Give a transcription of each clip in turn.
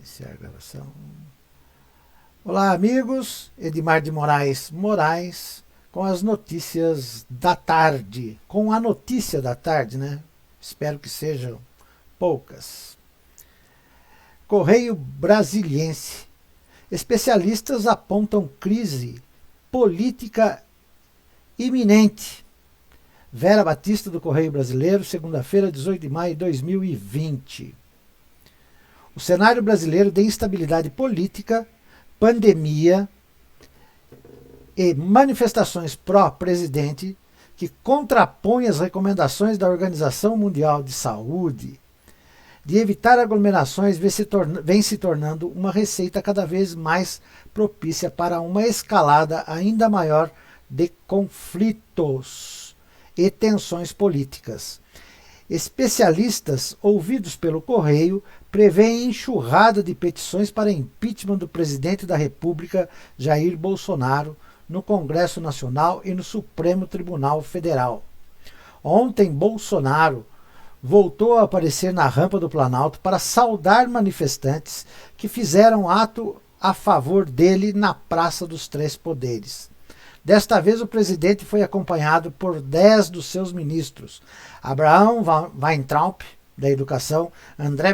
Iniciar a gravação. Olá, amigos. Edmar de Moraes com as notícias da tarde. Com a notícia da tarde, né? Espero que sejam poucas. Correio Brasiliense. Especialistas apontam crise política iminente. Vera Batista do Correio Brasileiro, segunda-feira, 18 de maio de 2020. O cenário brasileiro de instabilidade política, pandemia e manifestações pró-presidente que contrapõem as recomendações da Organização Mundial de Saúde de evitar aglomerações vem se tornando uma receita cada vez mais propícia para uma escalada ainda maior de conflitos e tensões políticas. Especialistas ouvidos pelo Correio prevêem enxurrada de petições para impeachment do presidente da República, Jair Bolsonaro, no Congresso Nacional e no Supremo Tribunal Federal. Ontem, Bolsonaro voltou a aparecer na rampa do Planalto para saudar manifestantes que fizeram ato a favor dele na Praça dos Três Poderes. Desta vez, o presidente foi acompanhado por 10 dos seus ministros: Abraham Weintraub, da Educação, André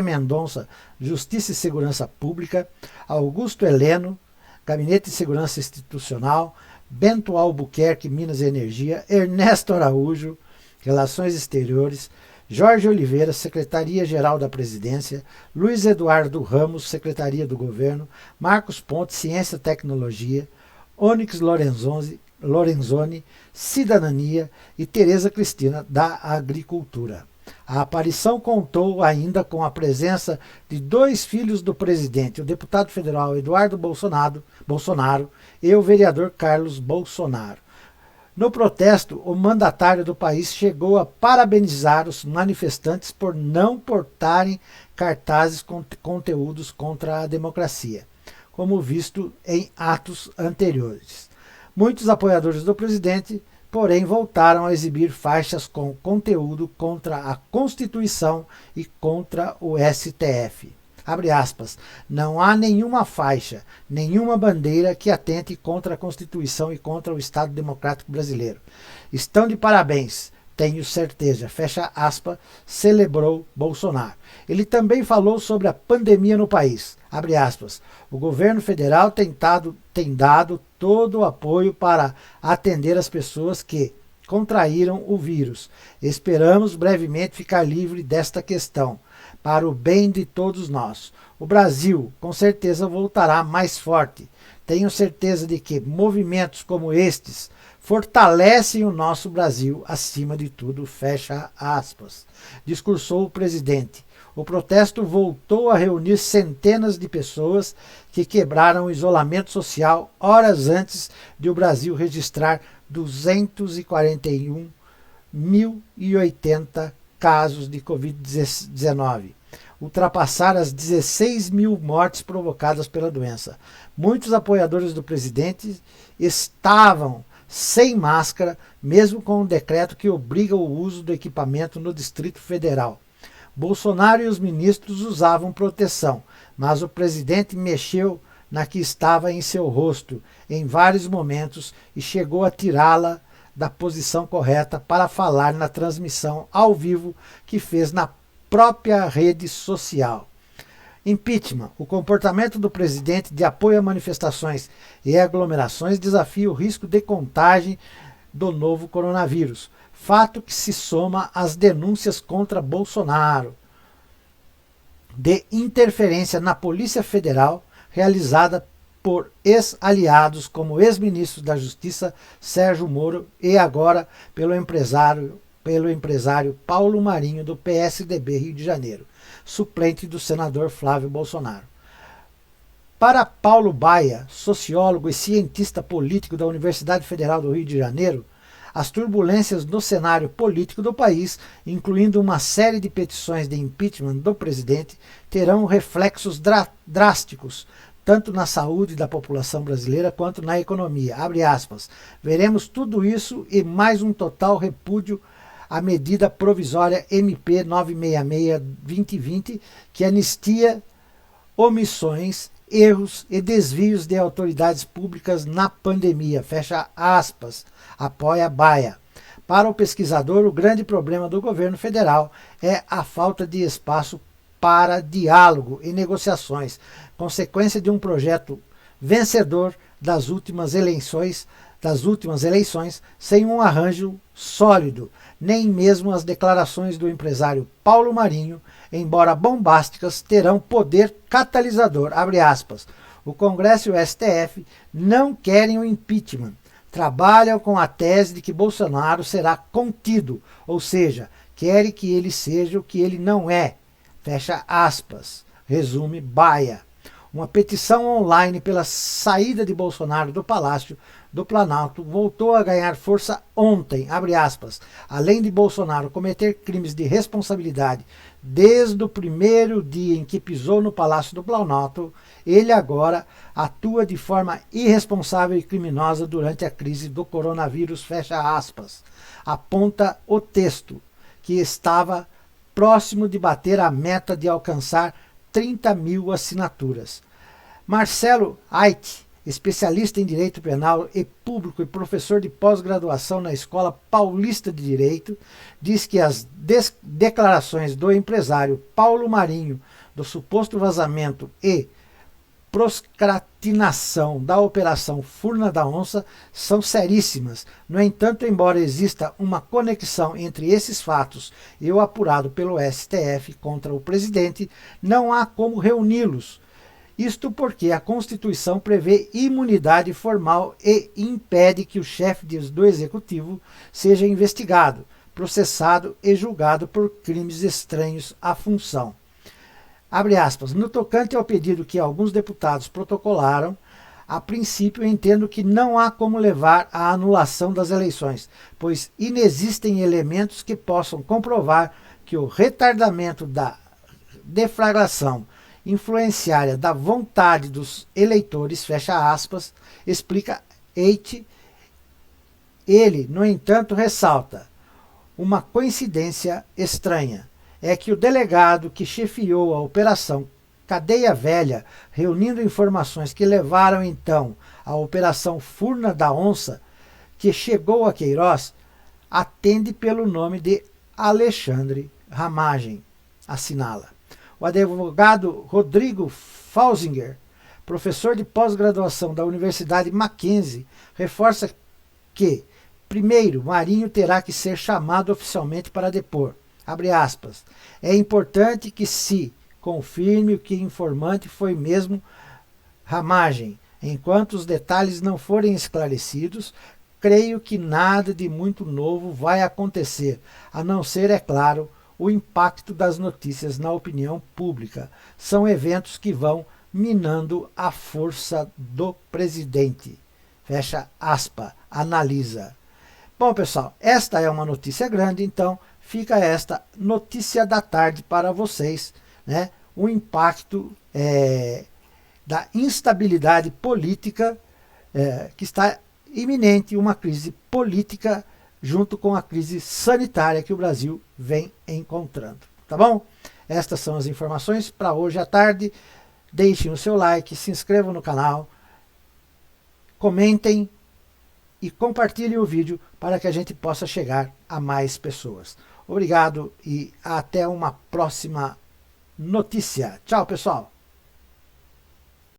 Mendonça, Justiça e Segurança Pública, Augusto Heleno, Gabinete de Segurança Institucional, Bento Albuquerque, Minas e Energia, Ernesto Araújo, Relações Exteriores, Jorge Oliveira, Secretaria-Geral da Presidência, Luiz Eduardo Ramos, Secretaria do Governo, Marcos Pontes, Ciência e Tecnologia, Onyx Lorenzoni, Cidadania e Tereza Cristina, da Agricultura. A aparição contou ainda com a presença de 2 filhos do presidente, o deputado federal Eduardo Bolsonaro e o vereador Carlos Bolsonaro. No protesto, o mandatário do país chegou a parabenizar os manifestantes por não portarem cartazes com conteúdos contra a democracia, como visto em atos anteriores. Muitos apoiadores do presidente, porém, voltaram a exibir faixas com conteúdo contra a Constituição e contra o STF. Abre aspas, não há nenhuma faixa, nenhuma bandeira que atente contra a Constituição e contra o Estado Democrático Brasileiro. Estão de parabéns, tenho certeza, fecha aspas, celebrou Bolsonaro. Ele também falou sobre a pandemia no país. Abre aspas, o governo federal tem dado todo o apoio para atender as pessoas que contraíram o vírus. Esperamos brevemente ficar livre desta questão, para o bem de todos nós. O Brasil, com certeza, voltará mais forte. Tenho certeza de que movimentos como estes fortalecem o nosso Brasil acima de tudo, fecha aspas, discursou o presidente. O protesto voltou a reunir centenas de pessoas que quebraram o isolamento social horas antes de o Brasil registrar 241.080 casos de Covid-19, ultrapassar as 16 mil mortes provocadas pela doença. Muitos apoiadores do presidente estavam sem máscara, mesmo com um decreto que obriga o uso do equipamento no Distrito Federal. Bolsonaro e os ministros usavam proteção, mas o presidente mexeu na que estava em seu rosto em vários momentos e chegou a tirá-la da posição correta para falar na transmissão ao vivo que fez na própria rede social. Impeachment. O comportamento do presidente de apoio a manifestações e aglomerações desafia o risco de contágio do novo coronavírus, fato que se soma às denúncias contra Bolsonaro de interferência na Polícia Federal realizada por ex-aliados como ex-ministro da Justiça Sérgio Moro e agora pelo empresário Paulo Marinho do PSDB Rio de Janeiro, suplente do senador Flávio Bolsonaro. Para Paulo Baia, sociólogo e cientista político da Universidade Federal do Rio de Janeiro, as turbulências no cenário político do país, incluindo uma série de petições de impeachment do presidente, terão reflexos drásticos, tanto na saúde da população brasileira quanto na economia. Abre aspas. Veremos tudo isso e mais um total repúdio à medida provisória MP 966-2020, que anistia omissões, erros e desvios de autoridades públicas na pandemia, fecha aspas, apoia Baia. Para o pesquisador, o grande problema do governo federal é a falta de espaço para diálogo e negociações, consequência de um projeto vencedor das últimas eleições, sem um arranjo sólido. Nem mesmo as declarações do empresário Paulo Marinho, embora bombásticas, terão poder catalisador. Abre aspas. O Congresso e o STF não querem o impeachment. Trabalham com a tese de que Bolsonaro será contido, ou seja, querem que ele seja o que ele não é. Fecha aspas. Resume Baia. Uma petição online pela saída de Bolsonaro do Palácio do Planalto voltou a ganhar força ontem, abre aspas. Além de Bolsonaro cometer crimes de responsabilidade desde o primeiro dia em que pisou no Palácio do Planalto, ele agora atua de forma irresponsável e criminosa durante a crise do coronavírus, fecha aspas. Aponta o texto, que estava próximo de bater a meta de alcançar 30 mil assinaturas. Marcelo Ait, especialista em Direito Penal e Público e professor de pós-graduação na Escola Paulista de Direito, diz que as declarações do empresário Paulo Marinho do suposto vazamento e procrastinação da Operação Furna da Onça são seríssimas. No entanto, embora exista uma conexão entre esses fatos e o apurado pelo STF contra o presidente, não há como reuni-los. Isto porque a Constituição prevê imunidade formal e impede que o chefe do Executivo seja investigado, processado e julgado por crimes estranhos à função. Abre aspas. No tocante ao pedido que alguns deputados protocolaram, a princípio entendo que não há como levar à anulação das eleições, pois inexistem elementos que possam comprovar que o retardamento da deflagração influenciária da vontade dos eleitores, fecha aspas, explica Eit. Ele, no entanto, ressalta uma coincidência estranha. É que o delegado que chefiou a Operação Cadeia Velha, reunindo informações que levaram então à Operação Furna da Onça, que chegou a Queiroz, atende pelo nome de Alexandre Ramagem, assinala. O advogado Rodrigo Fausinger, professor de pós-graduação da Universidade Mackenzie, reforça que, primeiro, Marinho terá que ser chamado oficialmente para depor. Abre aspas. É importante que se confirme que o informante foi mesmo Ramagem. Enquanto os detalhes não forem esclarecidos, creio que nada de muito novo vai acontecer, a não ser, é claro, o impacto das notícias na opinião pública. São eventos que vão minando a força do presidente. Fecha aspas, analisa. Bom, pessoal, esta é uma notícia grande, então fica esta notícia da tarde para vocês, né? O impacto da instabilidade política que está iminente, uma crise política junto com a crise sanitária que o Brasil vem encontrando. Tá bom? Estas são as informações para hoje à tarde. Deixem o seu like, se inscrevam no canal, comentem e compartilhem o vídeo para que a gente possa chegar a mais pessoas. Obrigado e até uma próxima notícia. Tchau, pessoal!